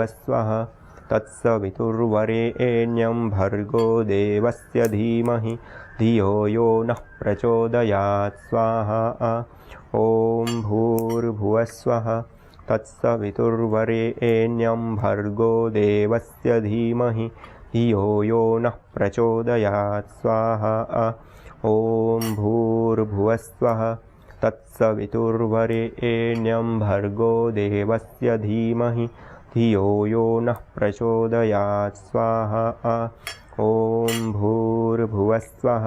भुवस्वः तत्सवितुर्वरेण्यं भर्गो देवस्य धीमहि धियो यो नः प्रचोदयात् स्वाहा। ॐ भूर्भुवस्वः तत्सवितुर्वरेण्यं भर्गो देवस्य धीमहि धियो यो नः प्रचोदयात् स्वाहा। ॐ भूर्भुवस्वः तत्सवितुर्वरेण्यं भर्गो देवस्य धीमहि धियो यो नः प्रचोदयात् स्वाहा। ॐ भूर्भुवस्वः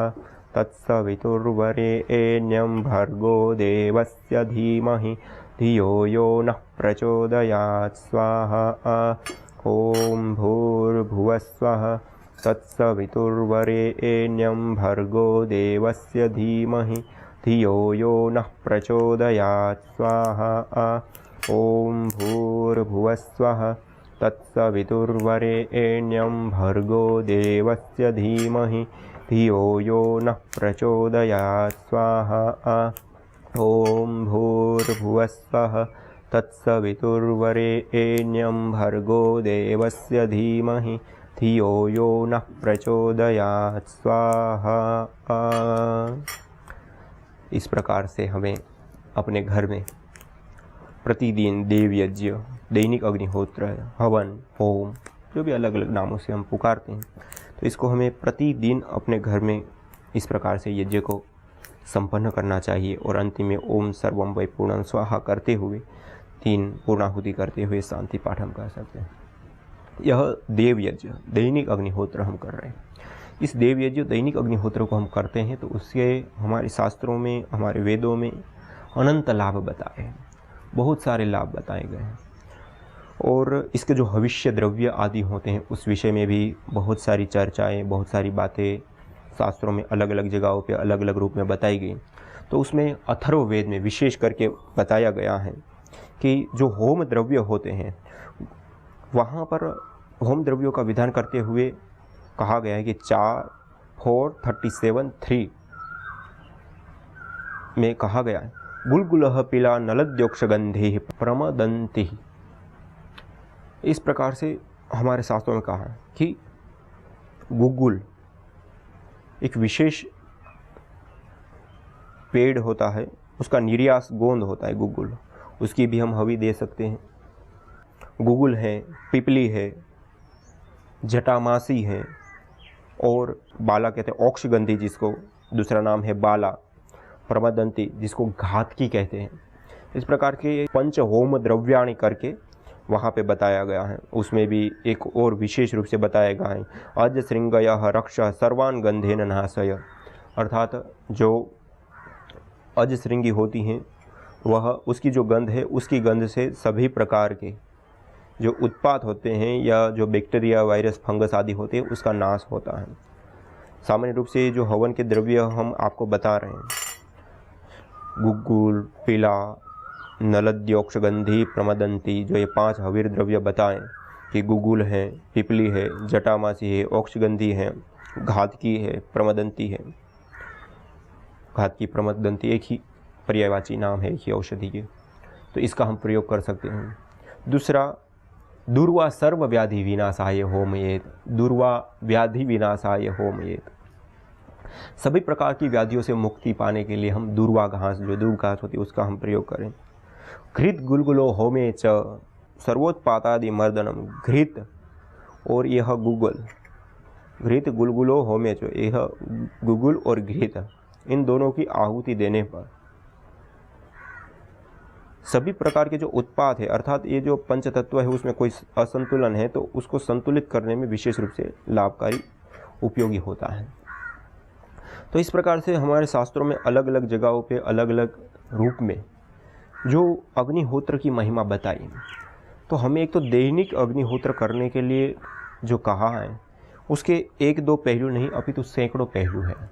तत्सवितुर्वरेण्यं भर्गो देवस्य धीमहि धियो यो नः प्रचोदयात् स्वाहा। ॐ भूर्भुवस्वः तत्सवितुर्वरेण्यं भर्गो देवस्य धीमहि धियो यो नः प्रचोदयात् स्वाहा। ॐ भूर्भुवस्वः तत्सवितुर्वरेण्यं भर्गो देवस्य धीमहि धियो यो नः प्रचोदयात् स्वाहा। ॐ भूर्भुवस्वः तत्सवितुर्वरेण्यं भर्गो देवस्य धीमहि धियो यो नः प्रचोदयात् स्वाहा। इस प्रकार से हमें अपने घर में प्रतिदिन देव यज्ञ, दैनिक अग्निहोत्र, हवन, होम, जो भी अलग अलग नामों से हम पुकारते हैं, तो इसको हमें प्रतिदिन अपने घर में इस प्रकार से यज्ञ को संपन्न करना चाहिए। और अंतिम में ओम सर्वम वै पूर्णं स्वाहा करते हुए 3 पूर्णाहुति करते हुए शांति पाठ हम कर सकते हैं। यह देव यज्ञ, दैनिक अग्निहोत्र हम कर रहे हैं। इस देव यज्ञ, दैनिक अग्निहोत्र को हम करते हैं तो उसके हमारे शास्त्रों में, हमारे वेदों में अनंत लाभ बताए हैं, बहुत सारे लाभ बताए गए हैं। और इसके जो भविष्य द्रव्य आदि होते हैं उस विषय में भी बहुत सारी चर्चाएं, बहुत सारी बातें शास्त्रों में अलग अलग जगहों पे अलग अलग रूप में बताई गई। तो उसमें अथर्ववेद में विशेष करके बताया गया है कि जो होम द्रव्य होते हैं वहाँ पर होम द्रव्यों का विधान करते हुए कहा गया है कि 4:37:3 में कहा गया है गुलगुलः पिला नलद्योक्षगंधे प्रमदन्ति। इस प्रकार से हमारे शास्त्रों में कहा है कि गुगुल एक विशेष पेड़ होता है, उसका निर्यास गोंद होता है गुगुल, उसकी भी हम हवि दे सकते हैं। गुगुल है, पिपली है, जटामासी है और बाला कहते हैं औक्षगंधी, जिसको दूसरा नाम है बाला, प्रमदंती जिसको घातकी कहते हैं। इस प्रकार के 5 होम द्रव्याणि करके वहाँ पे बताया गया है। उसमें भी एक और विशेष रूप से बताया गया है अज श्रृंगयः रक्षः सर्वान् गंधेन नाशय, अर्थात जो अज श्रृंगी होती हैं वह उसकी जो गंध है उसकी गंध से सभी प्रकार के जो उत्पात होते हैं या जो बैक्टीरिया, वायरस, फंगस आदि होते हैं उसका नाश होता है। सामान्य रूप से जो हवन के द्रव्य हम आपको बता रहे हैं, गुगुल, पिला, नलद्योक्षगंधी, प्रमदंती, जो ये 5 हवीर द्रव्य बताएं कि गुगुल है, पिपली है, जटामासी है, औक्षगंधी है, घातकी है, प्रमदंती है। घातकी, प्रमदंती एक ही पर्यायवाची नाम है, एक ही औषधि के, तो इसका हम प्रयोग कर सकते हैं। दूसरा, दुर्वा सर्व व्याधि विनाशाय होमयेत, दुर्वा व्याधि विनाशाय होमयेत। सभी प्रकार की व्याधियों से मुक्ति पाने के लिए हम दुर्वा घास, जो दूब घास होती है, उसका हम प्रयोग करें। घृत गुलगुलो होमे च सर्वोत्पातादि मर्दनम, घृत और यह गुगुल, घृत गुलगुलो होमे च, यह गुगुल और घृत, इन दोनों की आहुति देने पर सभी प्रकार के जो उत्पाद है, अर्थात ये जो पंच तत्व है उसमें कोई असंतुलन है तो उसको संतुलित करने में विशेष रूप से लाभकारी उपयोगी होता है। तो इस प्रकार से हमारे शास्त्रों में अलग अलग जगहों पे अलग अलग रूप में जो अग्निहोत्र की महिमा बताई। तो हमें एक तो दैनिक अग्निहोत्र करने के लिए जो कहा है उसके 1-2 पहलू नहीं अपितु सैकड़ों पहलू हैं,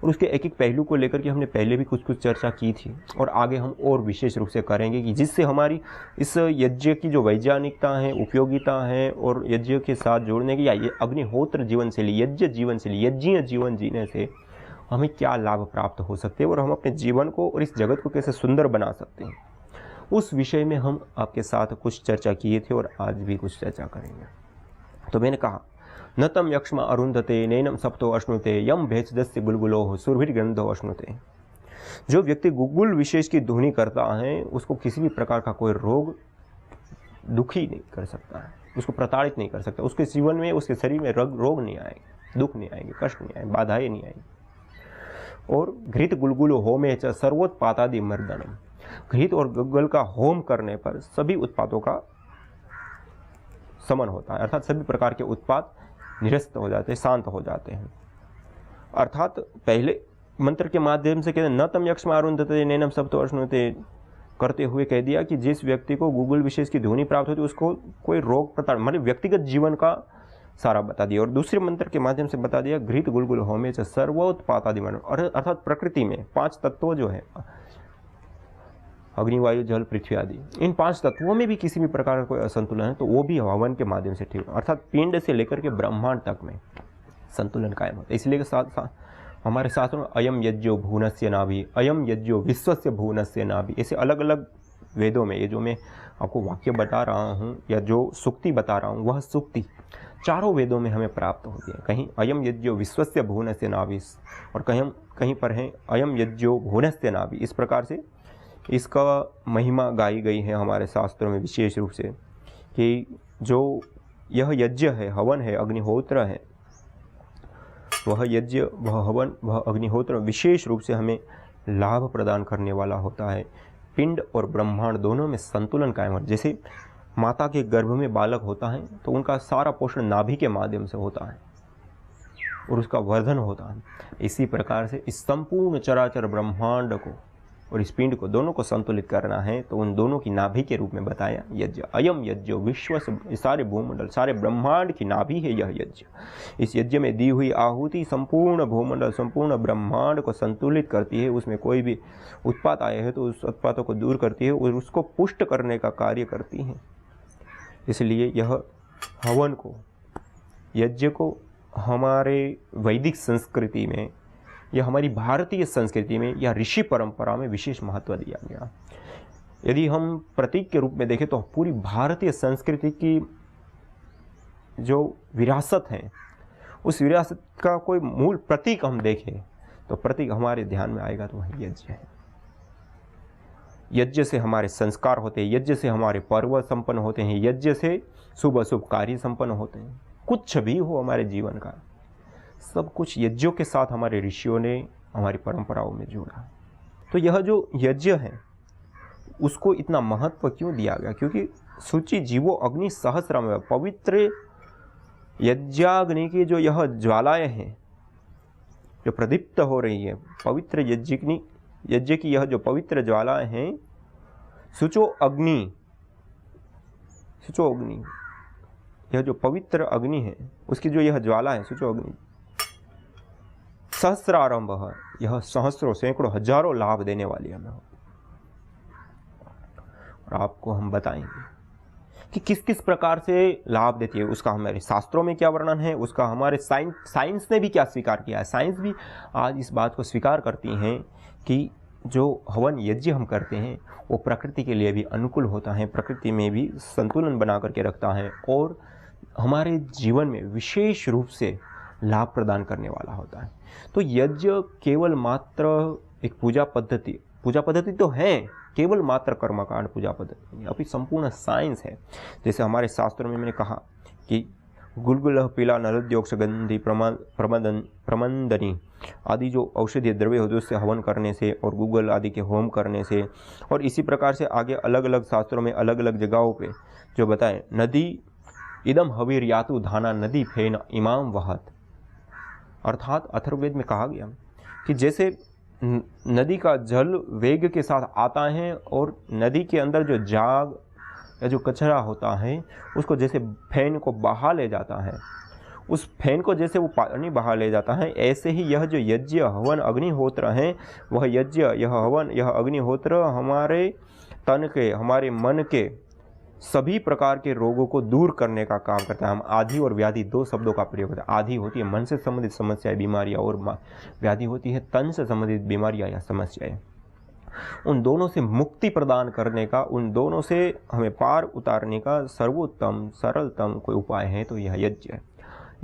और उसके एक एक पहलू को लेकर के हमने पहले भी कुछ चर्चा की थी और आगे हम और विशेष रूप से करेंगे कि जिससे हमारी इस यज्ञ की जो वैज्ञानिकता है, उपयोगिता है और यज्ञ के साथ जोड़ने की, या ये अग्निहोत्र जीवन शैली, यज्ञ जीवन शैली, यज्ञीय जीवन जीने से हमें क्या लाभ प्राप्त हो सकते हैं और हम अपने जीवन को और इस जगत को कैसे सुंदर बना सकते हैं, उस विषय में हम आपके साथ कुछ चर्चा किए थे और आज भी कुछ चर्चा करेंगे। तो मैंने कहा, न तम यक्ष्मा अरुंधते नैनम सप्तो अश्नुते यम भेषजस्य गुलगुलो सुरभिर्गंधो अश्नुते। जो व्यक्ति गुलगुल विशेष की ध्वनि करता है उसको किसी भी प्रकार का कोई रोग दुखी नहीं कर सकता है, उसको प्रताड़ित नहीं कर सकता, उसके जीवन में, उसके शरीर में रोग नहीं आएंगे, दुख नहीं आएंगे, कष्ट नहीं आएंगे, बाधाएं नहीं आएंगी। और घृत गुलगुल होमे च सर्वोत्पातादि मर्दनम, घृत और गुलगुल का होम करने पर सभी उत्पादों का समन होता है, अर्थात सभी प्रकार के उत्पाद निरस्त हो जाते हैं, शांत हो जाते हैं। अर्थात पहले मंत्र के माध्यम से कहते हैं न तम यक्ष्मा अरुंधते नैनम सप्तो अश्नुते करते हुए कह दिया कि जिस व्यक्ति को गुलगुल विशेष की ध्वनि प्राप्त होती है उसको कोई रोग प्रताड़ना, मतलब व्यक्तिगत जीवन का सारा बता दिया। और दूसरे मंत्र के माध्यम से बता दिया घृत गुलगुल होमे च सर्वोत्पातादि मन, अर्थात प्रकृति में 5 तत्व जो है अग्नि वायु जल पृथ्वी आदि, इन 5 तत्वों में भी किसी भी प्रकार का कोई असंतुलन है तो वो भी हवन के माध्यम से ठीक, अर्थात पिंड से लेकर के ब्रह्मांड तक में संतुलन कायम होता है। इसलिए साथ हमारे शास्त्रों में अयम यज्ञो भुवनस्य नाभि, अयम यज्ञो विश्वस्य भुवनस्य नाभि, ऐसे अलग अलग वेदों में, ये जो मैं आपको वाक्य बता रहा हूँ या जो सुक्ति बता रहा हूँ वह सुक्ति चारों वेदों में हमें प्राप्त होती है। कहीं अयम यज्ञो विश्वस्य भुवनस्य नाभि और कहीं पर है अयम यज्ञो भुवनस्य नाभि। इस प्रकार से इसका महिमा गाई गई है हमारे शास्त्रों में विशेष रूप से कि जो यह यज्ञ है, हवन है, अग्निहोत्र है, वह यज्ञ, वह हवन, वह अग्निहोत्र विशेष रूप से हमें लाभ प्रदान करने वाला होता है। पिंड और ब्रह्मांड दोनों में संतुलन कायम हो। जैसे माता के गर्भ में बालक होता है तो उनका सारा पोषण नाभि के माध्यम से होता है और उसका वर्धन होता है। इसी प्रकार से इस संपूर्ण चराचर ब्रह्मांड को और इस पिंड को, दोनों को संतुलित करना है तो उन दोनों की नाभि के रूप में बताया यज्ञ। अयम यज्ञ विश्व, सारे भूमंडल, सारे ब्रह्मांड की नाभि है यह यज्ञ। इस यज्ञ में दी हुई आहुति संपूर्ण भूमंडल, संपूर्ण ब्रह्मांड को संतुलित करती है। उसमें कोई भी उत्पात आए हैं तो उस उत्पातों को दूर करती है और उसको पुष्ट करने का कार्य करती है। इसलिए यह हवन को, यज्ञ को हमारे वैदिक संस्कृति में या हमारी भारतीय संस्कृति में या ऋषि परंपरा में विशेष महत्व दिया गया। यदि हम प्रतीक के रूप में देखें तो पूरी भारतीय संस्कृति की जो विरासत है, उस विरासत का कोई मूल प्रतीक हम देखें तो प्रतीक हमारे ध्यान में आएगा तो वह यज्ञ है। यज्ञ से हमारे संस्कार होते हैं, यज्ञ से हमारे पर्व संपन्न होते हैं, यज्ञ से शुभ अशुभ कार्य संपन्न होते हैं। कुछ भी हो हमारे जीवन का, सब कुछ यज्ञों के साथ हमारे ऋषियों ने हमारी परंपराओं में जोड़ा। तो यह जो यज्ञ है उसको इतना महत्व क्यों दिया गया? क्योंकि शुचि जीवो अग्नि सहस्रम, पवित्र यज्ञाग्नि की जो यह ज्वालाएं हैं जो प्रदीप्त हो रही है, पवित्र यज्ञ की यह जो पवित्र ज्वालाएं हैं, शुचो अग्नि, यह जो पवित्र अग्नि है उसकी जो यह ज्वाला है, शुचो अग्नि, सहस्रारंभ, यह सहस्रों, सैकड़ों, हजारों लाभ देने वाली हमें हो। और आपको हम बताएंगे कि किस किस प्रकार से लाभ देती है। उसका हमारे शास्त्रों में क्या वर्णन है, उसका हमारे साइंस ने भी क्या स्वीकार किया है। साइंस भी आज इस बात को स्वीकार करती हैं कि जो हवन यज्ञ हम करते हैं वो प्रकृति के लिए भी अनुकूल होता है, प्रकृति में भी संतुलन बना करके रखता है और हमारे जीवन में विशेष रूप से लाभ प्रदान करने वाला होता है। तो यज्ञ केवल मात्र एक पूजा पद्धति तो है, केवल मात्र कर्मकांड पूजा पद्धति, अभी संपूर्ण साइंस है। जैसे हमारे शास्त्रों में मैंने कहा कि गुलगुल, पीला, नरद्योक्ष, गंधी, प्रमंदनी आदि जो औषधीय द्रव्य होते हैं उससे हवन करने से और गुगल आदि के होम करने से, और इसी प्रकार से आगे अलग अलग शास्त्रों में अलग अलग जगहों पे जो बताएं, नदी इदम हवीर यातु धाना नदी फेन इमाम वहत, अर्थात अथर्ववेद में कहा गया कि जैसे नदी का जल वेग के साथ आता है और नदी के अंदर जो जाग या जो कचरा होता है उसको जैसे फैन को बहा ले जाता है, उस फैन को जैसे वो पानी बहा ले जाता है, ऐसे ही यह जो यज्ञ हवन अग्निहोत्र है, वह यज्ञ, यह हवन, यह अग्निहोत्र हमारे तन के, हमारे मन के सभी प्रकार के रोगों को दूर करने का काम करता है। हम आधि और व्याधि दो शब्दों का प्रयोग करते हैं। आधि होती है मन से संबंधित समस्याएं, बीमारियां, और व्याधि होती है तन से संबंधित बीमारियां या समस्याएं। उन दोनों से मुक्ति प्रदान करने का, उन दोनों से हमें पार उतारने का सर्वोत्तम सरलतम कोई उपाय है तो यह यज्ञ है।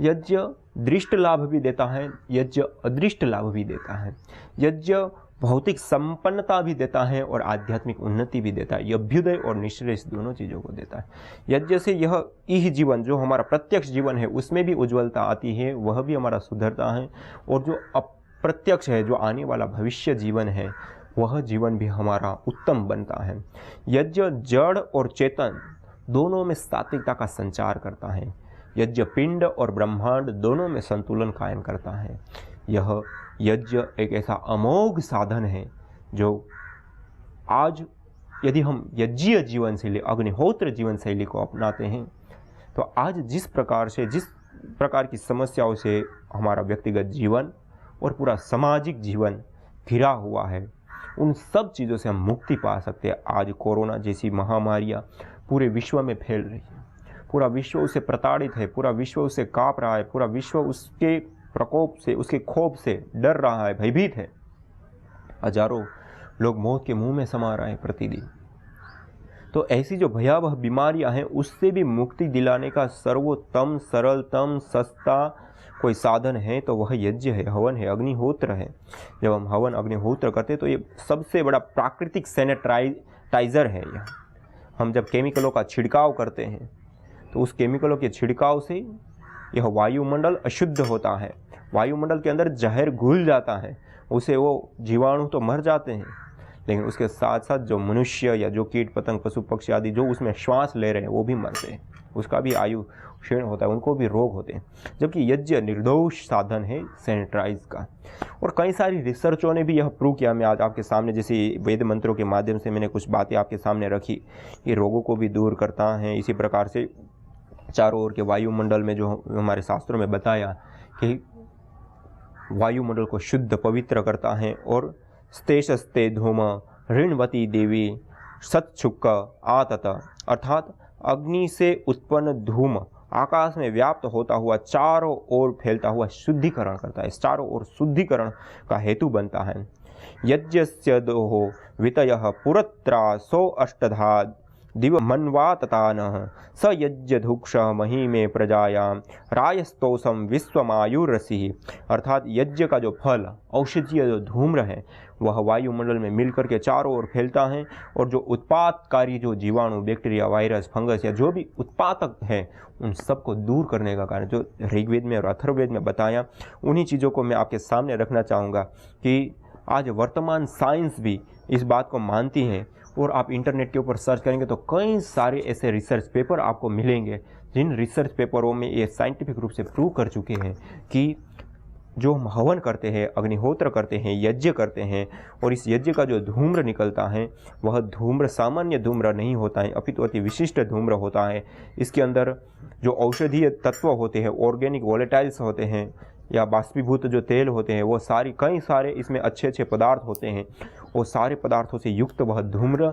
यज्ञ दृष्ट लाभ भी देता है, यज्ञ अदृष्ट लाभ भी देता है। यज्ञ भौतिक संपन्नता भी देता है और आध्यात्मिक उन्नति भी देता है। अभ्युदय और निश्रेष दोनों चीज़ों को देता है। यज्ञ से यह इह जीवन जो हमारा प्रत्यक्ष जीवन है उसमें भी उज्ज्वलता आती है, वह भी हमारा सुधरता है। और जो अप्रत्यक्ष है, जो आने वाला भविष्य जीवन है, वह जीवन भी हमारा उत्तम बनता है। यज्ञ जड़ और चेतन दोनों में सात्विकता का संचार करता है। यज्ञ पिंड और ब्रह्मांड दोनों में संतुलन कायम करता है। यह यज्ञ एक ऐसा अमोघ साधन है जो आज यदि हम यज्ञीय जीवन शैली, अग्निहोत्र जीवन शैली को अपनाते हैं तो आज जिस प्रकार की समस्याओं से हमारा व्यक्तिगत जीवन और पूरा सामाजिक जीवन घिरा हुआ है, उन सब चीज़ों से हम मुक्ति पा सकते हैं। आज कोरोना जैसी महामारियाँ पूरे विश्व में फैल रही है, पूरा विश्व उससे प्रताड़ित है, पूरा विश्व उससे काँप रहा है, पूरा विश्व उसके प्रकोप से, उसके क्षोभ से डर रहा है, भयभीत है। हजारों लोग मौत के मुंह में समा रहे हैं प्रतिदिन। तो ऐसी जो भयावह बीमारियां हैं उससे भी मुक्ति दिलाने का सर्वोत्तम सरलतम सस्ता कोई साधन है तो वह यज्ञ है, हवन है, अग्निहोत्र है। जब हम हवन अग्निहोत्र करते हैं तो ये सबसे बड़ा प्राकृतिक सैनिटाइजर है। यह हम जब केमिकलों का छिड़काव करते हैं तो उस केमिकलों के छिड़काव से यह वायुमंडल अशुद्ध होता है, वायुमंडल के अंदर जहर घुल जाता है, उसे वो जीवाणु तो मर जाते हैं, लेकिन उसके साथ साथ जो मनुष्य या जो कीट पतंग पशु पक्षी आदि जो उसमें श्वास ले रहे हैं वो भी मरते हैं, उसका भी आयु क्षीण होता है, उनको भी रोग होते हैं। जबकि यज्ञ निर्दोष साधन है सैनिटाइज का। और कई सारी रिसर्चों ने भी यह प्रूव किया। मैं आज आपके सामने जैसे वेद मंत्रों के माध्यम से मैंने कुछ बातें आपके सामने रखी, ये रोगों को भी दूर करता है। इसी प्रकार से चारों ओर के वायुमंडल में जो हमारे शास्त्रों में बताया कि वायुमंडल को शुद्ध पवित्र करता है। और स्तेशस्ते धूम ऋणवती देवी सत्सुक आतत, अर्थात अग्नि से उत्पन्न धूम आकाश में व्याप्त होता हुआ चारों ओर फैलता हुआ शुद्धिकरण करता है, चारों ओर शुद्धिकरण का हेतु बनता है। यज्ञस्य दोहो वितयः पुरत्रा सो अष्टधा दिव मन्वाततान स यज्ञधुक्ष महिमे प्रजायां रायस्तोषम विश्वमायुरसी, अर्थात यज्ञ का जो फल औषधीय जो धूम्र है वह वायुमंडल में मिलकर के चारों ओर फैलता है। और जो उत्पातकारी जो जीवाणु, बैक्टीरिया, वायरस, फंगस या जो भी उत्पादक है उन सबको दूर करने का कार्य जो ऋग्वेद में और अथर्ववेद में बताया, उन्हीं चीज़ों को मैं आपके सामने रखना चाहूँगा कि आज वर्तमान साइंस भी इस बात को मानती है। और आप इंटरनेट के ऊपर सर्च करेंगे तो कई सारे ऐसे रिसर्च पेपर आपको मिलेंगे जिन रिसर्च पेपरों में ये साइंटिफिक रूप से प्रूव कर चुके हैं कि जो हम हवन करते हैं, अग्निहोत्र करते हैं, यज्ञ करते हैं और इस यज्ञ का जो धूम्र निकलता है वह धूम्र सामान्य धूम्र नहीं होता है, अपितु अति विशिष्ट धूम्र होता है। इसके अंदर जो औषधीय तत्व होते हैं, ऑर्गेनिक वॉलेटाइल्स होते हैं या बाष्पीभूत जो तेल होते हैं, वो कई सारे इसमें अच्छे अच्छे पदार्थ होते हैं। वो सारे पदार्थों से युक्त वह धूम्र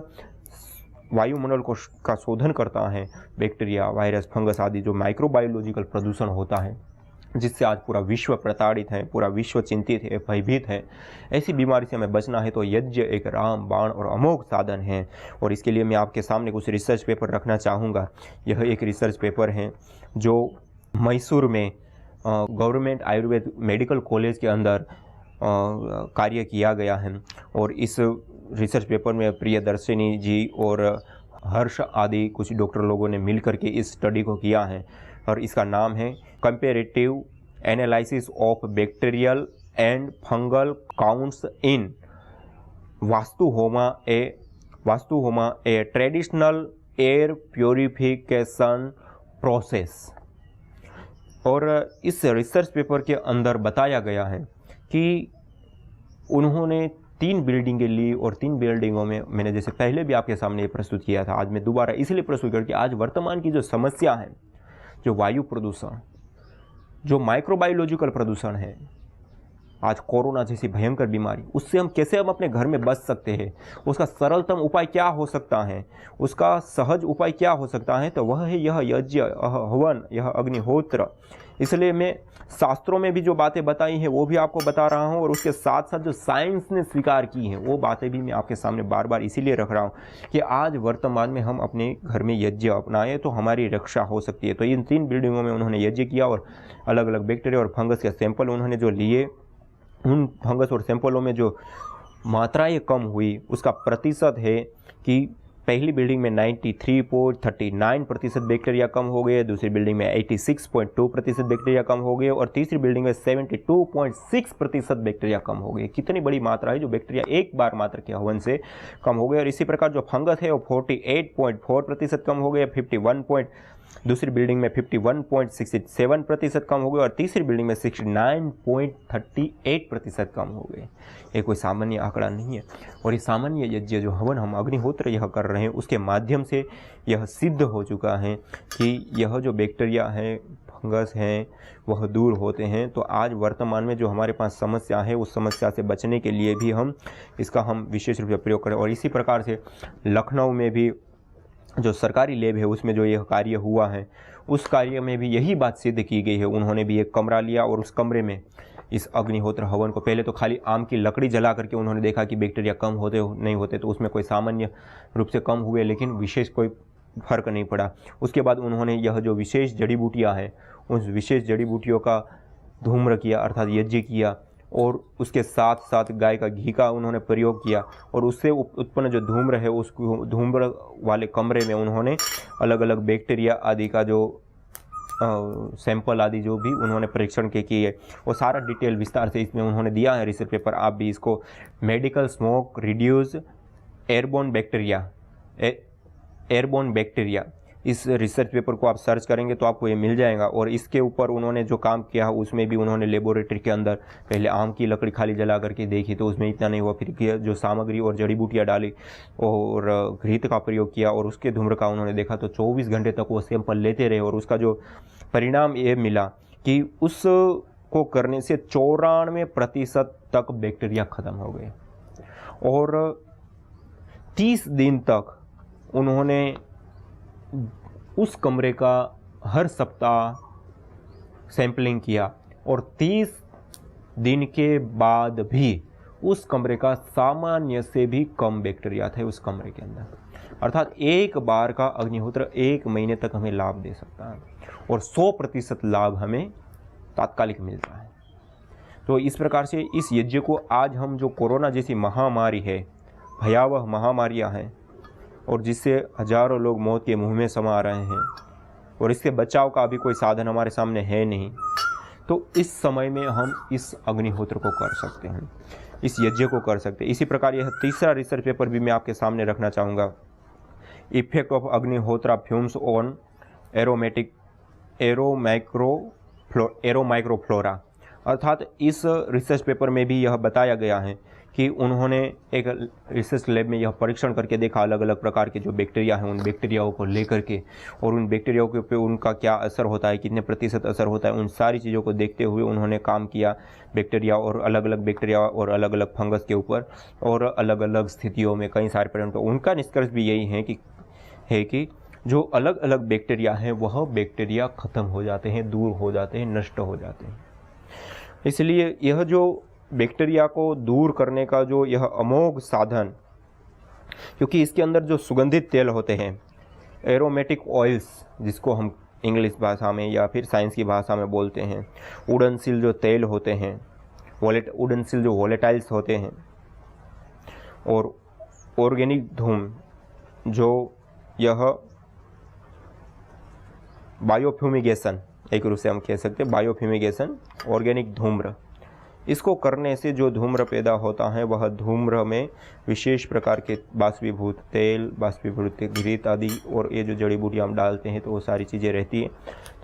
वायुमंडल को का शोधन करता है। बैक्टीरिया, वायरस, फंगस आदि जो माइक्रोबायोलॉजिकल प्रदूषण होता है जिससे आज पूरा विश्व प्रताड़ित है, पूरा विश्व चिंतित है, भयभीत है। ऐसी बीमारी से हमें बचना है तो यज्ञ एक राम बाण और अमोघ साधन है। और इसके लिए मैं आपके सामने कुछ रिसर्च पेपर रखना चाहूँगा। यह एक रिसर्च पेपर है जो मैसूर में गवर्नमेंट आयुर्वेद मेडिकल कॉलेज के अंदर कार्य किया गया है। और इस रिसर्च पेपर में प्रियदर्शिनी जी और हर्ष आदि कुछ डॉक्टर लोगों ने मिल करके इस स्टडी को किया है और इसका नाम है comparative analysis of bacterial and fungal counts in Vastuhoma a traditional air purification process. और इस रिसर्च पेपर के अंदर बताया गया है कि उन्होंने 3 बिल्डिंगें ली और 3 बिल्डिंगों में मैंने जैसे पहले भी आपके सामने ये प्रस्तुत किया था, आज मैं दोबारा इसलिए प्रस्तुत करके आज वर्तमान की जो समस्या है, जो वायु प्रदूषण, जो माइक्रोबायोलॉजिकल प्रदूषण है, आज कोरोना जैसी भयंकर बीमारी, उससे हम कैसे अपने घर में बच सकते हैं, उसका सरलतम उपाय क्या हो सकता है, उसका सहज उपाय क्या हो सकता है, तो वह है यह यज्ञ, हवन, यह अग्निहोत्र। इसलिए मैं शास्त्रों में भी जो बातें बताई हैं वो भी आपको बता रहा हूँ, और उसके साथ साथ जो साइंस ने स्वीकार की हैं वो बातें भी मैं आपके सामने बार बार इसीलिए रख रहा हूँ कि आज वर्तमान में हम अपने घर में यज्ञ अपनाएं तो हमारी रक्षा हो सकती है। तो इन 3 बिल्डिंगों में उन्होंने यज्ञ किया और अलग अलग बैक्टीरिया और फंगस के सैंपल उन्होंने जो लिए, उन फंगस और सैंपलों में जो मात्राएँ कम हुई उसका प्रतिशत है कि पहली बिल्डिंग में 93.39% बैक्टीरिया कम हो गए, दूसरी बिल्डिंग में 86.2% बैक्टीरिया कम हो गए, और तीसरी बिल्डिंग में 72.6% बैक्टीरिया कम हो गए। कितनी बड़ी मात्रा है जो बैक्टीरिया एक बार मात्र के हवन से कम हो गए। और इसी प्रकार जो फंगस है वो 48.4% कम हो गए, दूसरी बिल्डिंग में 51.67% कम हो गए, और तीसरी बिल्डिंग में 69.38% कम हो गए। ये कोई सामान्य आंकड़ा नहीं है। और ये सामान्य यज्ञ जो हवन हम अग्निहोत्र यह कर रहे हैं उसके माध्यम से यह सिद्ध हो चुका है कि यह जो बैक्टीरिया है, फंगस हैं, वह दूर होते हैं। तो आज वर्तमान में जो हमारे पास समस्या है उस समस्या से बचने के लिए भी हम विशेष रूप से प्रयोग करें। और इसी प्रकार से लखनऊ में भी जो सरकारी लैब है उसमें जो यह कार्य हुआ है उस कार्य में भी यही बात सिद्ध की गई है। उन्होंने भी एक कमरा लिया और उस कमरे में इस अग्निहोत्र हवन को पहले तो खाली आम की लकड़ी जला करके उन्होंने देखा कि बैक्टीरिया कम होते नहीं होते, तो उसमें कोई सामान्य रूप से कम हुए लेकिन विशेष कोई फर्क नहीं पड़ा। उसके बाद उन्होंने यह जो विशेष जड़ी बूटियाँ हैं उस विशेष जड़ी बूटियों का धूम्र किया अर्थात यज्ञ किया, और उसके साथ साथ गाय का घी का उन्होंने प्रयोग किया, और उससे उत्पन्न जो धूम्र है उस धूम्र वाले कमरे में उन्होंने अलग अलग बैक्टीरिया आदि का जो सैंपल आदि जो भी उन्होंने परीक्षण के किए वो सारा डिटेल विस्तार से इसमें उन्होंने दिया है रिसर्च पेपर। आप भी इसको medical smoke reduce airborne bacteria इस रिसर्च पेपर को आप सर्च करेंगे तो आपको ये मिल जाएगा। और इसके ऊपर उन्होंने जो काम किया उसमें भी उन्होंने लेबोरेटरी के अंदर पहले आम की लकड़ी खाली जला करके देखी तो उसमें इतना नहीं हुआ, फिर जो सामग्री और जड़ी बूटियाँ डाली और घृत का प्रयोग किया और उसके धूम्र का उन्होंने देखा तो 24 घंटे तक वो सैंपल लेते रहे, और उसका जो परिणाम ये मिला कि उसको करने से 94% तक बैक्टीरिया ख़त्म हो गए। और 30 दिन तक उन्होंने उस कमरे का हर सप्ताह सैंपलिंग किया, और 30 दिन के बाद भी उस कमरे का सामान्य से भी कम बैक्टीरिया थे उस कमरे के अंदर। अर्थात एक बार का अग्निहोत्र 1 महीने तक हमें लाभ दे सकता है और 100% लाभ हमें तात्कालिक मिलता है। तो इस प्रकार से इस यज्ञ को आज हम जो कोरोना जैसी महामारी है, भयावह महामारियां हैं और जिससे हजारों लोग मौत के मुंह में समा रहे हैं और इससे बचाव का भी कोई साधन हमारे सामने है नहीं, तो इस समय में हम इस अग्निहोत्र को कर सकते हैं, इस यज्ञ को कर सकते हैं। इसी प्रकार यह तीसरा रिसर्च पेपर भी मैं आपके सामने रखना चाहूँगा, effect of Agnihotra fumes on aeromicroflora. अर्थात इस रिसर्च पेपर में भी यह बताया गया है कि उन्होंने एक रिसर्च लैब में यह परीक्षण करके देखा अलग अलग प्रकार के जो बैक्टीरिया हैं उन बैक्टीरियाओं को लेकर के, और उन बैक्टीरियाओं के ऊपर उनका क्या असर होता है, कितने प्रतिशत असर होता है, उन सारी चीज़ों को देखते हुए उन्होंने काम किया बैक्टीरिया और अलग अलग बैक्टीरिया और अलग अलग फंगस के ऊपर और अलग अलग स्थितियों में कई सारे परिणाम। तो उनका निष्कर्ष भी यही है कि जो अलग अलग बैक्टीरिया हैं वह बैक्टीरिया ख़त्म हो जाते हैं, दूर हो जाते हैं, नष्ट हो जाते हैं। इसलिए यह जो बैक्टीरिया को दूर करने का जो यह अमोघ साधन, क्योंकि इसके अंदर जो सुगंधित तेल होते हैं, एरोमेटिक ऑयल्स जिसको हम इंग्लिश भाषा में या फिर साइंस की भाषा में बोलते हैं, उड़नशील जो तेल होते हैं, उड़नशील जो वोलेटाइल्स होते हैं, और ऑर्गेनिक धूम जो यह बायोफ्यूमिगेशन, एक रूप से हम कह सकते हैं बायोफ्यूमिगेशन, ऑर्गेनिक धूम्र, इसको करने से जो धूम्र पैदा होता है वह धूम्र में विशेष प्रकार के बाष्पीभूत तेल, बाष्पीभूत घृत आदि और ये जो जड़ी बूटियाँ हम डालते हैं तो वो सारी चीज़ें रहती हैं।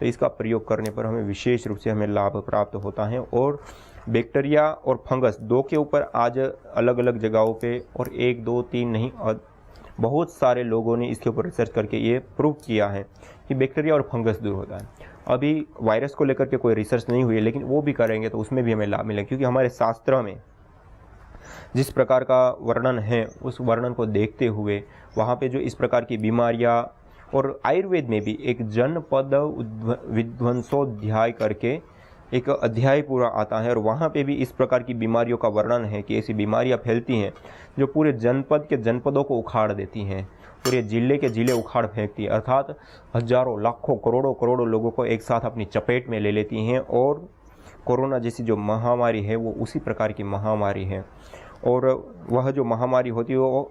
तो इसका प्रयोग करने पर हमें विशेष रूप से हमें लाभ प्राप्त होता है। और बैक्टीरिया और फंगस दो के ऊपर आज अलग अलग जगहों पे और 1, 2, 3 नहीं और बहुत सारे लोगों ने इसके ऊपर रिसर्च करके ये प्रूव किया है कि बैक्टीरिया और फंगस दूर होता है। अभी वायरस को लेकर के कोई रिसर्च नहीं हुई है, लेकिन वो भी करेंगे तो उसमें भी हमें लाभ मिलेगा, क्योंकि हमारे शास्त्र में जिस प्रकार का वर्णन है उस वर्णन को देखते हुए वहाँ पे जो इस प्रकार की बीमारियाँ, और आयुर्वेद में भी एक जनपद विध्वंसोध्याय करके एक अध्याय पूरा आता है और वहाँ पे भी इस प्रकार की बीमारियों का वर्णन है कि ऐसी बीमारियाँ फैलती हैं जो पूरे जनपद के जनपदों को उखाड़ देती हैं, पूरे जिले के जिले उखाड़ फेंकती है, अर्थात हजारों लाखों करोड़ों करोड़ों लोगों को एक साथ अपनी चपेट में ले लेती हैं। और कोरोना जैसी जो महामारी है वो उसी प्रकार की महामारी है, और वह जो महामारी होती है वो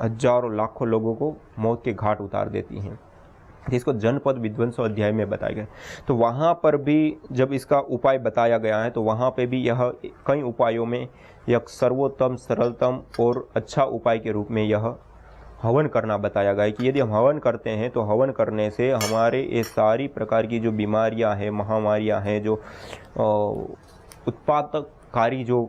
हजारों लाखों लोगों को मौत के घाट उतार देती हैं, जिसको जनपद विध्वंसो अध्याय में बताया गया। तो वहाँ पर भी जब इसका उपाय बताया गया है तो वहाँ पे भी यह कई उपायों में यह सर्वोत्तम सरलतम और अच्छा उपाय के रूप में यह हवन करना बताया गया है कि यदि हम हवन करते हैं तो हवन करने से हमारे ये सारी प्रकार की जो बीमारियां हैं, महामारियां हैं, जो उत्पादकारी जो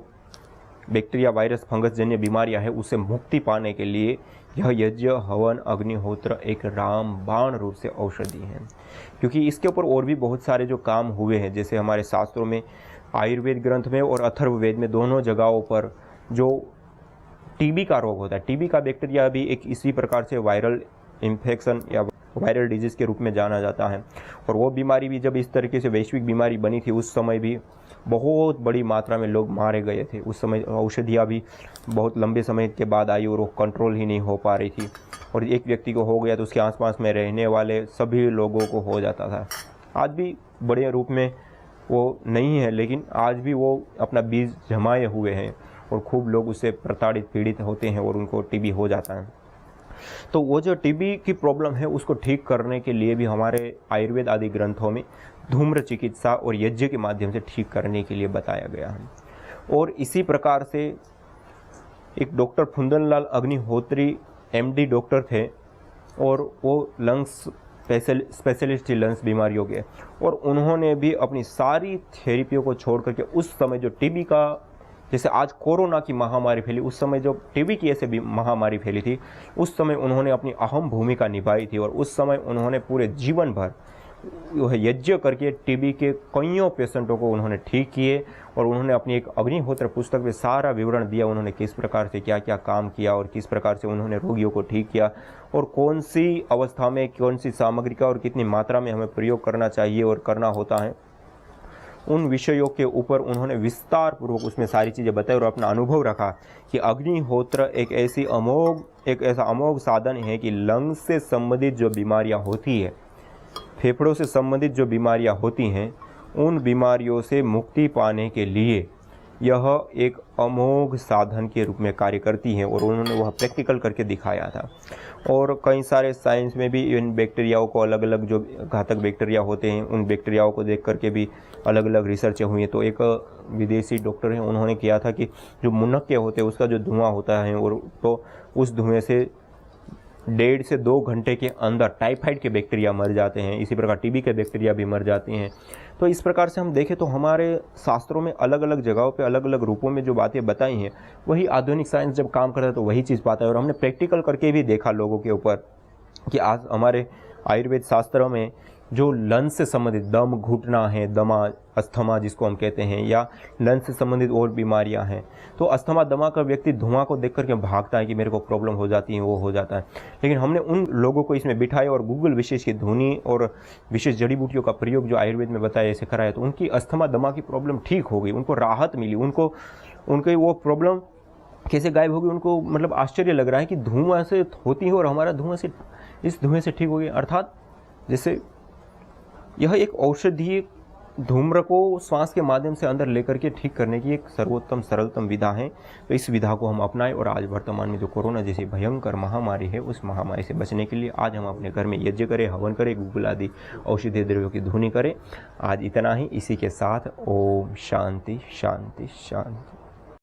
बैक्टीरिया वायरस फंगस जन्य बीमारियां हैं उससे मुक्ति पाने के लिए यह यज्ञ हवन अग्निहोत्र एक रामबाण रूप से औषधि है। क्योंकि इसके ऊपर और भी बहुत सारे जो काम हुए हैं, जैसे हमारे शास्त्रों में आयुर्वेद ग्रंथ में और अथर्ववेद में दोनों जगहों पर जो टीबी का रोग होता है, टीबी का बैक्टीरिया भी एक इसी प्रकार से वायरल इन्फेक्शन या वायरल डिजीज़ के रूप में जाना जाता है। और वो बीमारी भी जब इस तरीके से वैश्विक बीमारी बनी थी उस समय भी बहुत बड़ी मात्रा में लोग मारे गए थे। उस समय औषधियाँ भी बहुत लंबे समय के बाद आई और वो कंट्रोल ही नहीं हो पा रही थी, और एक व्यक्ति को हो गया तो उसके आसपास में रहने वाले सभी लोगों को हो जाता था। आज भी बड़े रूप में वो नहीं है, लेकिन आज भी वो अपना बीज जमाए हुए हैं और खूब लोग उससे प्रताड़ित पीड़ित होते हैं और उनको टीबी हो जाता है। तो वो जो टीबी की प्रॉब्लम है उसको ठीक करने के लिए भी हमारे आयुर्वेद आदि ग्रंथों में धूम्र चिकित्सा और यज्ञ के माध्यम से ठीक करने के लिए बताया गया है। और इसी प्रकार से एक डॉक्टर फुंदनलाल अग्निहोत्री MD डॉक्टर थे, और वो लंग्स स्पेशलिस्ट थी लंग्स बीमारियों के, और उन्होंने भी अपनी सारी थेरेपियों को छोड़ करके उस समय जो टीबी का, जैसे आज कोरोना की महामारी फैली, उस समय जो टीबी की ऐसे महामारी फैली थी उस समय उन्होंने अपनी अहम भूमिका निभाई थी। और उस समय उन्होंने पूरे जीवन भर वह यज्ञ करके टीबी के कईयों पेशेंटों को उन्होंने ठीक किए, और उन्होंने अपनी एक अग्निहोत्र पुस्तक में सारा विवरण दिया, उन्होंने किस प्रकार से क्या क्या काम किया और किस प्रकार से उन्होंने रोगियों को ठीक किया, और कौन सी अवस्था में कौन सी सामग्री का और कितनी मात्रा में हमें प्रयोग करना चाहिए और करना होता है, उन विषयों के ऊपर उन्होंने विस्तार पूर्वक उसमें सारी चीज़ें बताई और अपना अनुभव रखा कि अग्निहोत्र एक ऐसा अमोघ साधन है कि लंग्स से संबंधित जो बीमारियां होती है, फेफड़ों से संबंधित जो बीमारियां होती हैं, उन बीमारियों से मुक्ति पाने के लिए यह एक अमोघ साधन के रूप में कार्य करती है। और उन्होंने वह प्रैक्टिकल करके दिखाया था। और कई सारे साइंस में भी इन बैक्टीरियाओं को, अलग अलग जो घातक बैक्टीरिया होते हैं उन बैक्टीरियाओं को देख करके भी अलग अलग रिसर्चें हुई हैं। तो एक विदेशी डॉक्टर हैं, उन्होंने किया था कि जो मुनक्के होते हैं उसका जो धुआं होता है, और तो उस धुएँ से 1.5 से 2 घंटे के अंदर टाइफाइड के बैक्टीरिया मर जाते हैं, इसी प्रकार टीबी के बैक्टीरिया भी मर जाते हैं। तो इस प्रकार से हम देखें तो हमारे शास्त्रों में अलग अलग जगहों पे अलग अलग रूपों में जो बातें बताई हैं, वही आधुनिक साइंस जब काम करता है तो वही चीज़ पाता है। और हमने प्रैक्टिकल करके भी देखा लोगों के ऊपर कि आज हमारे आयुर्वेद शास्त्रों में जो लंग्स से संबंधित दम घुटना है, दमा अस्थमा जिसको हम कहते हैं, या लंग्स से संबंधित और बीमारियां हैं, तो अस्थमा दमा का व्यक्ति धुआं को देख करके भागता है कि मेरे को प्रॉब्लम हो जाती है, वो हो जाता है। लेकिन हमने उन लोगों को इसमें बिठाया और गूगल विशेष की धुनी और विशेष जड़ी बूटियों का प्रयोग जो आयुर्वेद में बताया ऐसे कराया, तो उनकी अस्थमा दमा की प्रॉब्लम ठीक हो गई, उनको राहत मिली, उनकी वो प्रॉब्लम कैसे गायब होगी, उनको मतलब आश्चर्य लग रहा है कि धुआं से होती है और हमारा इस धुएँ से ठीक हो गई। अर्थात जैसे यह एक औषधीय धूम्र को श्वास के माध्यम से अंदर लेकर के ठीक करने की एक सर्वोत्तम सरलतम विधा है। तो इस विधा को हम अपनाएं और आज वर्तमान में जो कोरोना जैसी भयंकर महामारी है उस महामारी से बचने के लिए आज हम अपने घर में यज्ञ करें, हवन करें, गूगल आदि औषधीय द्रव्यों की धुनी करें। आज इतना ही। इसी के साथ ओम शांति शांति शांति।